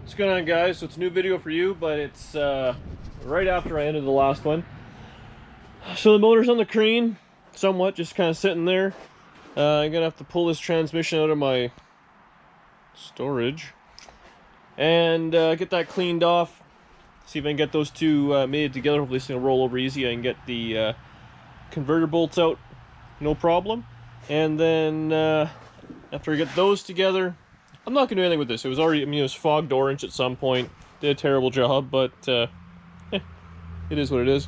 What's going on, guys? So it's a new video for you, but it's right after I ended the last one. So the motor's on the crane, somewhat, just kind of sitting there. I'm gonna have to pull this transmission out of my storage and get that cleaned off. See if I can get those two made together. Hopefully this thing will roll over easy. I can get the converter bolts out, no problem. And then after I get those together, I'm not gonna do anything with this. It was already, it was fogged orange at some point. Did a terrible job, but it is what it is.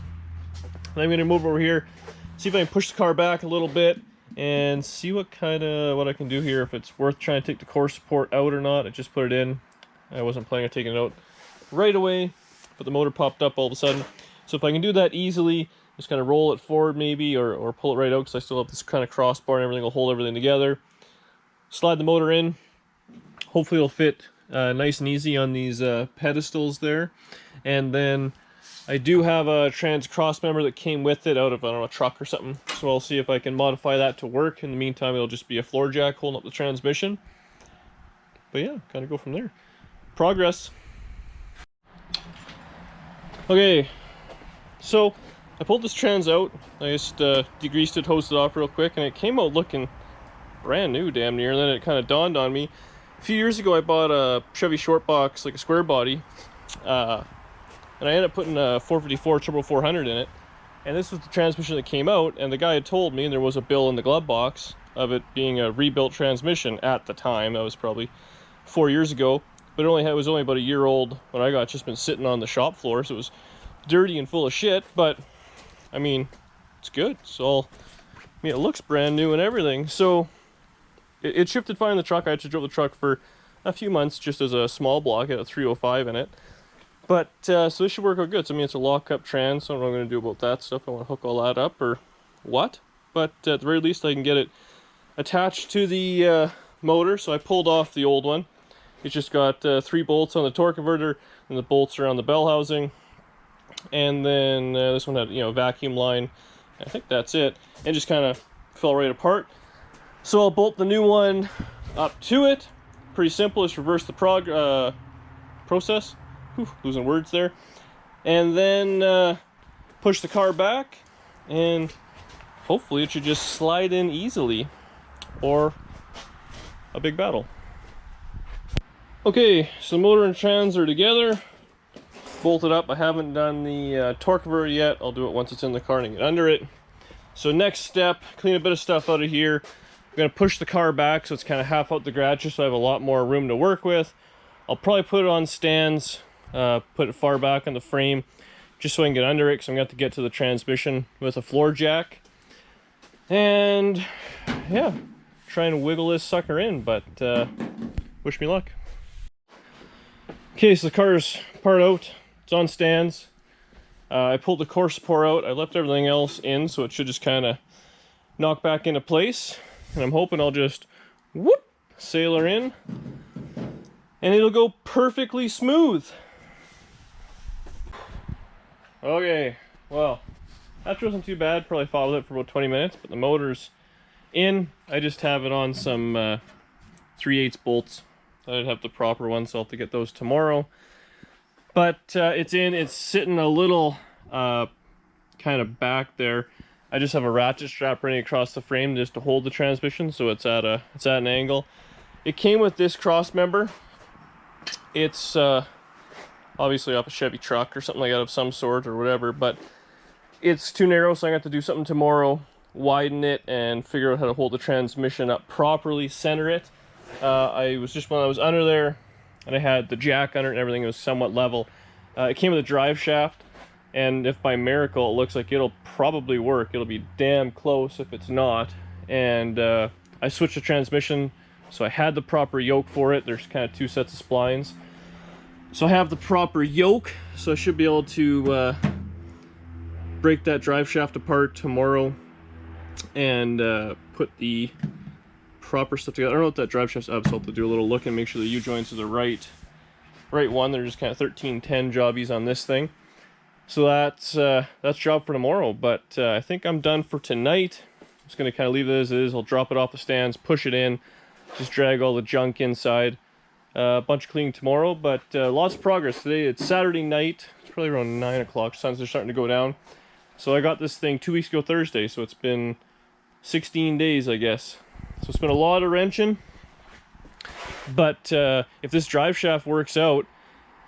And I'm gonna move over here, see if I can push the car back a little bit, and see what I can do here. If it's worth trying to take the core support out or not. I just put it in. I wasn't planning on taking it out right away, but the motor popped up all of a sudden. So if I can do that easily, just kind of roll it forward maybe, or pull it right out, because I still have this kind of crossbar and everything will hold everything together. Slide the motor in. Hopefully it'll fit nice and easy on these pedestals there. And then I do have a cross member that came with it out of, I don't know, a truck or something. So I'll see if I can modify that to work. In the meantime, it'll just be a floor jack holding up the transmission. But yeah, kind of go from there. Progress. Okay, so I pulled this trans out. I just degreased it, hosed it off real quick, and it came out looking brand new damn near. And then it kind of dawned on me. A few years ago I bought a Chevy short box, like a square body, and I ended up putting a 454 Turbo 400 in it, and this was the transmission that came out, and the guy had told me, and there was a bill in the glove box of it being a rebuilt transmission at the time. That was probably 4 years ago, but it was only about a year old when I got it. It's just been sitting on the shop floor, so it was dirty and full of shit, but I mean, it's good. So it looks brand new and everything. So it shifted fine in the truck. I actually drove the truck for a few months just as a small block. It had a 305 in it. But, so this should work out good. So, it's a lock-up trans, so I don't know what I'm going to do about that stuff. I want to hook all that up or what. But at the very least, I can get it attached to the motor. So I pulled off the old one. It's just got 3 bolts on the torque converter, and the bolts are on the bell housing. And then this one had, vacuum line. I think that's it. And just kind of fell right apart. So I'll bolt the new one up to it. Pretty simple. Just reverse the process. Whew, losing words there. And then push the car back, and hopefully it should just slide in easily, or a big battle. Okay, so the motor and trans are together, bolted up. I haven't done the torque converter yet. I'll do it once it's in the car and get under it. So next step, clean a bit of stuff out of here. I'm going to push the car back so it's kind of half out the garage, just so I have a lot more room to work with. I'll probably put it on stands, put it far back on the frame, just so I can get under it, because I'm going to have to get to the transmission with a floor jack. And yeah, trying to wiggle this sucker in, but wish me luck. Okay, so the car's part out. It's on stands. I pulled the core support out. I left everything else in, so it should just kind of knock back into place. And I'm hoping I'll just whoop, sail her in, and it'll go perfectly smooth. Okay, well, that wasn't too bad. Probably fought with it for about 20 minutes, but the motor's in. I just have it on some 3/8 bolts. I didn't have the proper ones, so I'll have to get those tomorrow. But it's in. It's sitting a little kind of back there. I just have a ratchet strap running across the frame just to hold the transmission, so it's at an angle. It came with this cross member. It's obviously off a Chevy truck or something like that of some sort or whatever, but it's too narrow, so I got to do something tomorrow, widen it, and figure out how to hold the transmission up properly, center it. When I was under there, and I had the jack under it and everything, it was somewhat level. It came with a drive shaft. And if by miracle it looks like it'll probably work, it'll be damn close if it's not. And I switched the transmission, so I had the proper yoke for it. There's kind of 2 sets of splines. So I have the proper yoke, so I should be able to break that drive shaft apart tomorrow and put the proper stuff together. I don't know what that drive shaft's up, so I'll have to do a little look and make sure the U-joints are the right one. They're just kind of 1310 jobbies on this thing. So that's job for tomorrow, but I think I'm done for tonight. I'm just going to kind of leave it as is. I'll drop it off the stands, push it in, just drag all the junk inside. A bunch of cleaning tomorrow, but lots of progress today. It's Saturday night. It's probably around 9 o'clock. Suns are starting to go down. So I got this thing 2 weeks ago Thursday, so it's been 16 days, I guess. So it's been a lot of wrenching. But if this drive shaft works out,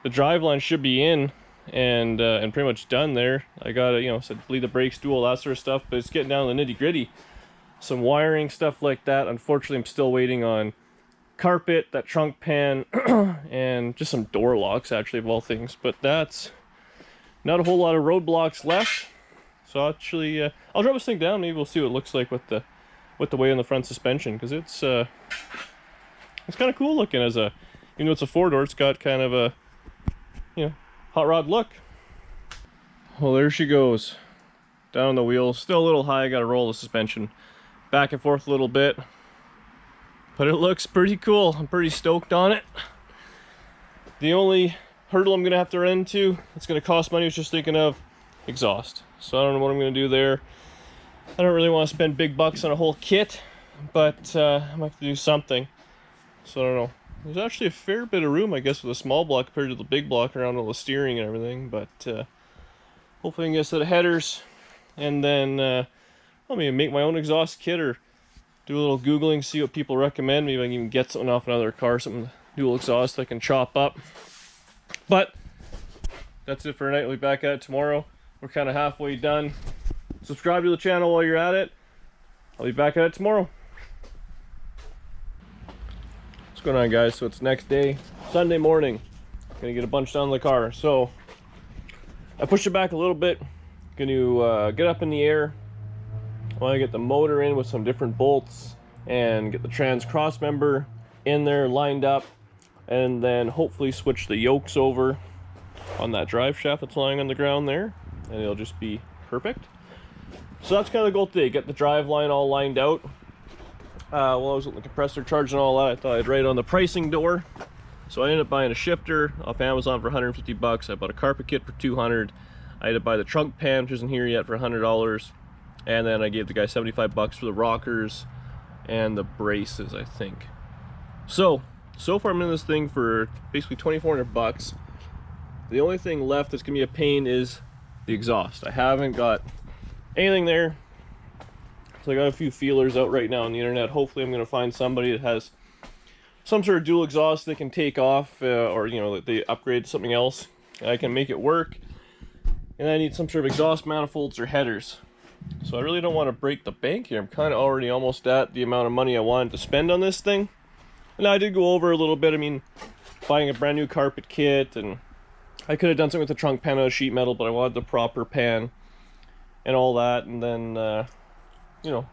the drive line should be in and pretty much done there. I gotta, you know, bleed the brakes, do all that sort of stuff, but it's getting down to the nitty gritty. Some wiring, stuff like that. Unfortunately, I'm still waiting on carpet, that trunk pan, and just some door locks, actually, of all things. But that's not a whole lot of roadblocks left. So actually, I'll drop this thing down. Maybe we'll see what it looks like with the way on the front suspension, because it's kind of cool looking as a, even though it's a 4-door, it's got kind of a, you know, hot rod look. Well, there she goes, down the wheels. Still a little high. Got to roll the suspension back and forth a little bit, but it looks pretty cool. I'm pretty stoked on it. The only hurdle I'm gonna have to run into, it's gonna cost money, I was just thinking of exhaust. So I don't know what I'm gonna do there. I don't really want to spend big bucks on a whole kit, but I might have to do something. So I don't know. There's actually a fair bit of room, I guess, with a small block compared to the big block around all the steering and everything. But hopefully I can get a set of headers, and then I'll maybe make my own exhaust kit or do a little Googling, see what people recommend. Maybe I can even get something off another car, something dual exhaust I can chop up. But that's it for tonight. We'll be back at it tomorrow. We're kind of halfway done. Subscribe to the channel while you're at it. I'll be back at it tomorrow. What's going on, guys? So it's next day, Sunday morning. Gonna get a bunch done in the car. So I pushed it back a little bit. Gonna get up in the air. I want to get the motor in with some different bolts and get the trans cross member in there lined up, and then hopefully switch the yokes over on that drive shaft that's lying on the ground there, and it'll just be perfect. So that's kind of the goal today, get the drive line all lined out. While I was getting the compressor charged and all that, I thought I'd write on the pricing door. So I ended up buying a shifter off Amazon for 150 bucks. I bought a carpet kit for 200. I had to buy the trunk pan, which isn't here yet, for $100. And then I gave the guy 75 bucks for the rockers and the braces, I think. So far I'm in this thing for basically 2,400 bucks. The only thing left that's gonna be a pain is the exhaust. I haven't got anything there. So I got a few feelers out right now on the internet. Hopefully I'm gonna find somebody that has some sort of dual exhaust they can take off, or, you know, that they upgrade to something else. And I can make it work. And I need some sort of exhaust manifolds or headers. So I really don't want to break the bank here. I'm kind of already almost at the amount of money I wanted to spend on this thing. And I did go over a little bit. I mean, buying a brand new carpet kit, and I could have done something with the trunk pan out of sheet metal, but I wanted the proper pan and all that, and then you know,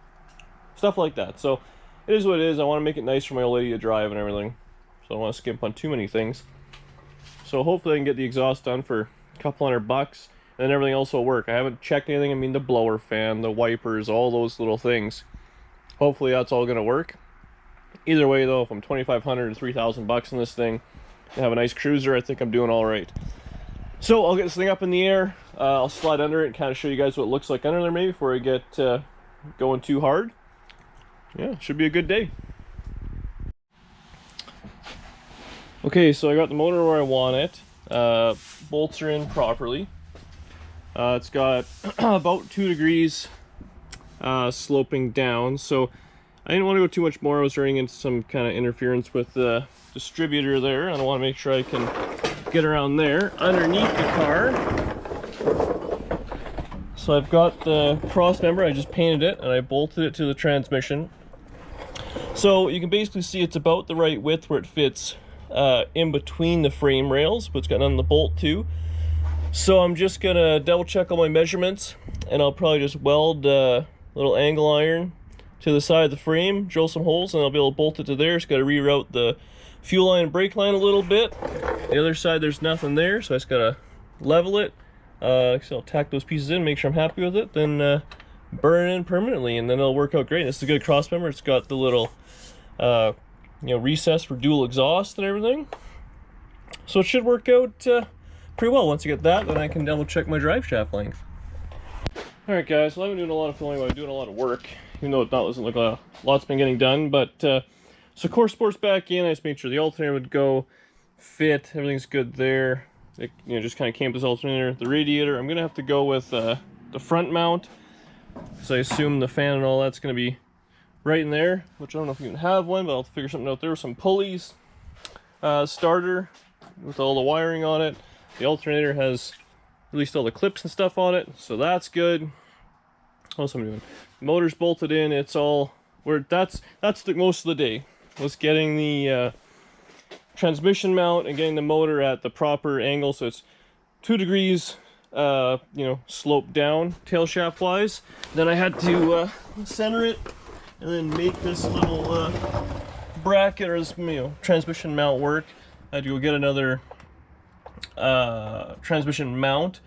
stuff like that. So it is what it is. I want to make it nice for my old lady to drive and everything, so I don't want to skimp on too many things. So hopefully I can get the exhaust done for a couple $100, and then everything else will work. I haven't checked anything. I mean, the blower fan, the wipers, all those little things. Hopefully that's all going to work. Either way, though, if I'm 2,500 to 3,000 bucks in this thing and have a nice cruiser, I think I'm doing all right. So I'll get this thing up in the air. I'll slide under it and kind of show you guys what it looks like under there, maybe, before I get going too hard. Yeah, should be a good day. Okay, so I got the motor where I want it. Bolts are in properly. It's got about 2 degrees sloping down, so I didn't want to go too much more. I was running into some kind of interference with the distributor there, and I want to make sure I can get around there. Underneath the car, so I've got the cross member. I just painted it and I bolted it to the transmission. So you can basically see it's about the right width where it fits in between the frame rails, but it's got none of the bolt too. So I'm just gonna double check all my measurements, and I'll probably just weld a little angle iron to the side of the frame, drill some holes, and I'll be able to bolt it to there. Just gotta reroute the fuel line and brake line a little bit. The other side, there's nothing there, so I just gotta level it. So I'll tack those pieces in, make sure I'm happy with it, then burn it in permanently, and then it'll work out great. This is a good cross member. It's got the little you know, recess for dual exhaust and everything, so it should work out pretty well. Once I get that, then I can double check my drive shaft length. Alright guys, well, I've been doing a lot of filming, but I'm doing a lot of work, even though it doesn't look like a lot's been getting done. But So core sports back in. I just made sure the alternator would go fit. Everything's good there. It, you know, just kind of came with this alternator. The radiator, I'm gonna have to go with the front mount, because I assume the fan and all that's gonna be right in there, which I don't know if you even have one, but I'll figure something out there with some pulleys. Starter with all the wiring on it. The alternator has released all the clips and stuff on it, so that's good. What else am I doing? Motor's bolted in. It's all where that's the most of the day was getting the transmission mount and getting the motor at the proper angle, so it's 2 degrees you know, sloped down tail shaft wise. Then I had to center it and then make this little bracket, or this, you know, transmission mount work. I had to go get another transmission mount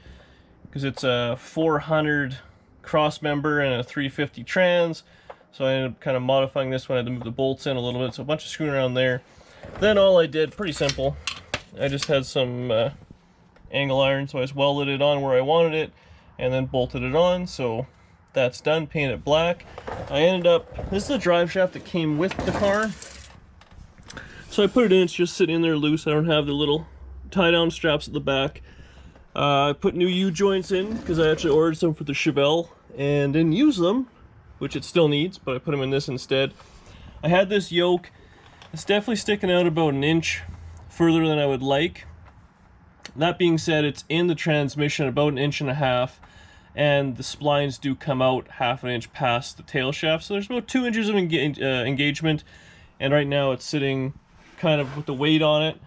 because it's a 400 Crossmember and a 350 trans, so I ended up kind of modifying this one. I had to move the bolts in a little bit, so a bunch of screwing around there. Then all I did, pretty simple, I just had some angle iron, so I just welded it on where I wanted it and then bolted it on. So that's done. Painted it black. I ended up, this is the drive shaft that came with the car, so I put it in. It's just sitting in there loose. I don't have the little tie down straps at the back. I put new U-joints in because I actually ordered some for the Chevy and didn't use them, which it still needs, but I put them in this instead. I had this yoke. It's definitely sticking out about an inch further than I would like. That being said, it's in the transmission about 1.5 inches, and the splines do come out 1/2 inch past the tail shaft, so there's about 2 inches of engagement, and right now it's sitting kind of with the weight on it.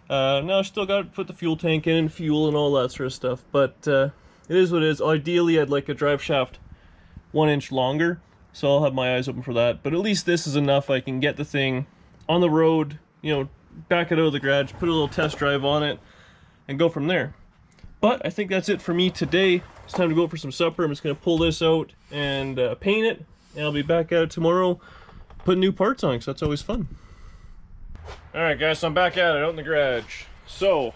Now I still got to put the fuel tank in and fuel and all that sort of stuff, but it is what it is. Ideally, I'd like a drive shaft 1 inch longer, so I'll have my eyes open for that. But at least this is enough. I can get the thing on the road, you know, back it out of the garage, put a little test drive on it, and go from there. But I think that's it for me today. It's time to go for some supper. I'm just going to pull this out and paint it, and I'll be back at it tomorrow putting new parts on, because that's always fun. Alright guys, so I'm back at it out in the garage. So,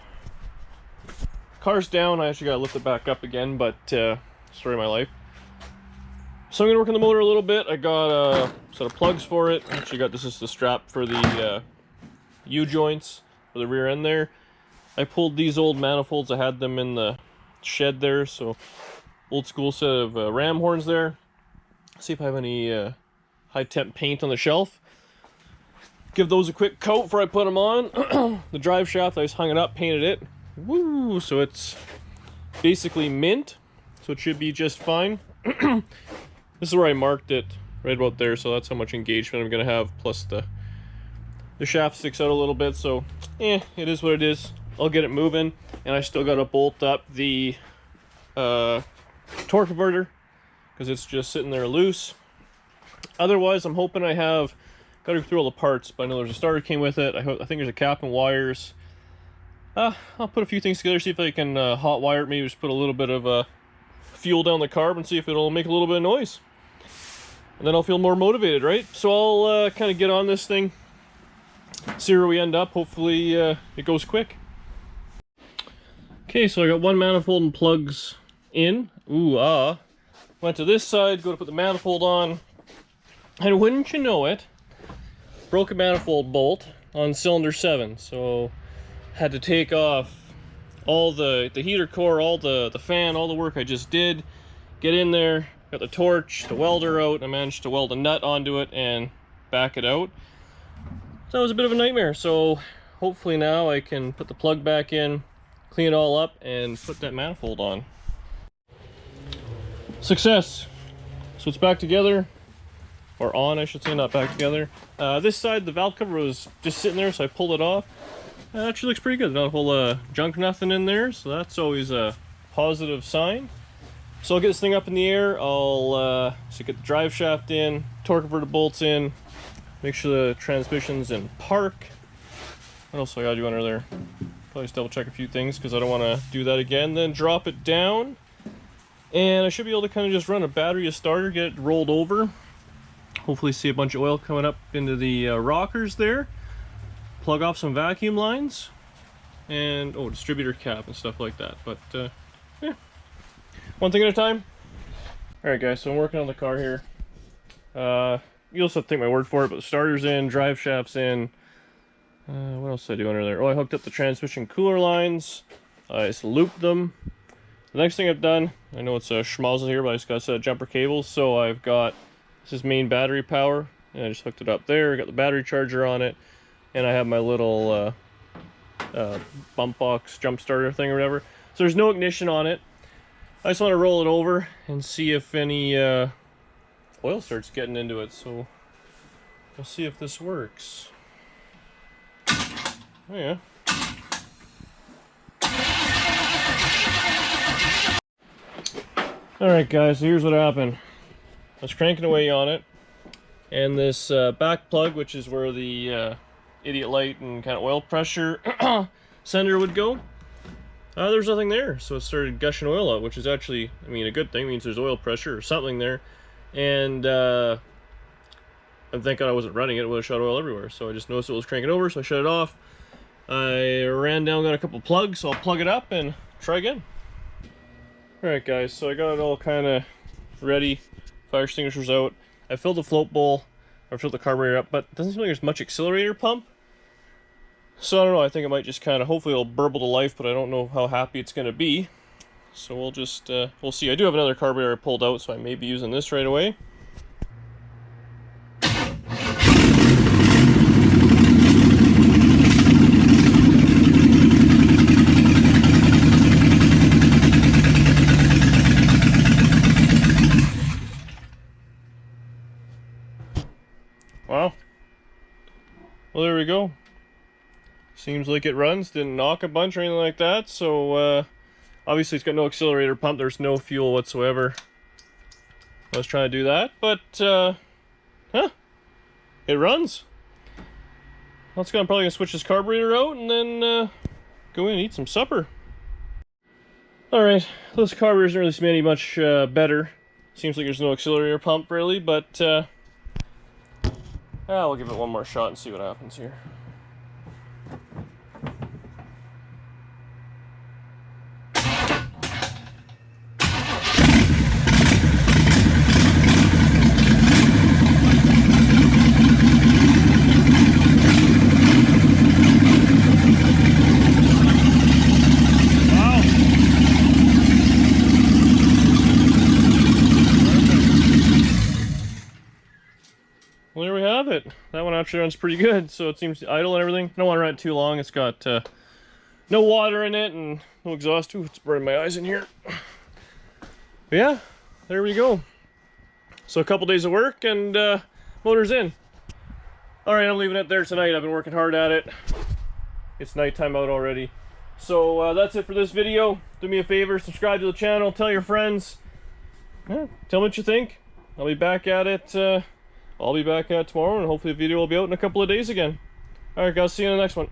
car's down. I actually got to lift it back up again, but story of my life. So I'm going to work on the motor a little bit. I got a set of plugs for it. Actually got, this is the strap for the U-joints for the rear end there. I pulled these old manifolds. I had them in the shed there, so old school set of ram horns there. See if I have any high temp paint on the shelf. Give those a quick coat before I put them on. The drive shaft, I just hung it up, painted it. Woo! So it's basically mint, so it should be just fine. This is where I marked it, right about there, so that's how much engagement I'm going to have, plus the shaft sticks out a little bit, so it is what it is. I'll get it moving, and I still got to bolt up the torque converter, because it's just sitting there loose. Otherwise, I'm hoping I have, got to go through all the parts, but I know there's a starter came with it. I think there's a cap and wires. I'll put a few things together, see if I can hot wire it, maybe just put a little bit of fuel down the carb and see if it'll make a little bit of noise. And then I'll feel more motivated, right? So I'll kind of get on this thing, see where we end up. Hopefully it goes quick. Okay, so I got one manifold and plugs in. Went to this side, go to put the manifold on, and wouldn't you know it, broke a manifold bolt on cylinder 7. So had to take off all the heater core, all the fan, all the work I just did, get in there, got the torch, the welder out, and I managed to weld a nut onto it and back it out. So that was a bit of a nightmare. So hopefully now I can put the plug back in, clean it all up, and put that manifold on. Success! So it's back together, or on I should say, not back together. This side, the valve cover was just sitting there, so I pulled it off. Actually looks pretty good. Not a whole junk nothing in there, so that's always a positive sign. So I'll get this thing up in the air. I'll get the drive shaft in, torque converter bolts in, make sure the transmission's in park. What else I gotta do under there? Probably just double check a few things because I don't want to do that again. Then drop it down, and I should be able to kind of just run a battery, a starter, get it rolled over. Hopefully see a bunch of oil coming up into the rockers there. Plug off some vacuum lines, and distributor cap and stuff like that. But yeah, one thing at a time. All right guys, so I'm working on the car here. you'll just have to take my word for it, but the starter's in, drive shaft's in. What else did I do under there? Oh, I hooked up the transmission cooler lines. I just looped them. The next thing I've done, I know it's a schmozzle here, but I just got a set of jumper cables. So I've got, this is main battery power, and I just hooked it up there. I got the battery charger on it, and I have my little bump box jump starter thing or whatever. So there's no ignition on it. I just want to roll it over and see if any oil starts getting into it. So we'll see if this works. Oh yeah. Alright guys, so here's what happened. I was cranking away on it, and this back plug, which is where the idiot light and kind of oil pressure sender would go, there's nothing there. So it started gushing oil out, which is actually, I mean, a good thing. It means there's oil pressure or something there. And thank God I wasn't running it. It would have shot oil everywhere. So I just noticed it was cranking over, so I shut it off. I ran down, got a couple plugs, so I'll plug it up and try again. Alright guys, so I got it all kind of ready. Fire extinguishers out. I filled the float bowl, or filled the carburetor up, but it doesn't seem like there's much accelerator pump. So I don't know, I think it might just kind of, hopefully it'll burble to life, but I don't know how happy it's going to be. So we'll just, we'll see. I do have another carburetor pulled out, so I may be using this right away. Wow. Well, there we go. Seems like it runs. Didn't knock a bunch or anything like that. So, obviously it's got no accelerator pump. There's no fuel whatsoever. I was trying to do that, but, it runs. Let's go. I'm probably going to switch this carburetor out and then, go in and eat some supper. Alright, this carburetor doesn't really seem any much, better. Seems like there's no accelerator pump, really, but, we'll give it one more shot and see what happens here. Well, there we have it. That one actually runs pretty good, so it seems idle and everything. I don't want to run it too long. It's got no water in it and no exhaust. Ooh, it's burning my eyes in here. But yeah, there we go. So a couple days of work and motor's in. Alright, I'm leaving it there tonight. I've been working hard at it. It's nighttime out already. So that's it for this video. Do me a favor, subscribe to the channel, tell your friends. Yeah, tell me what you think. I'll be back at it. I'll be back at tomorrow, and hopefully the video will be out in a couple of days again. Alright guys, see you in the next one.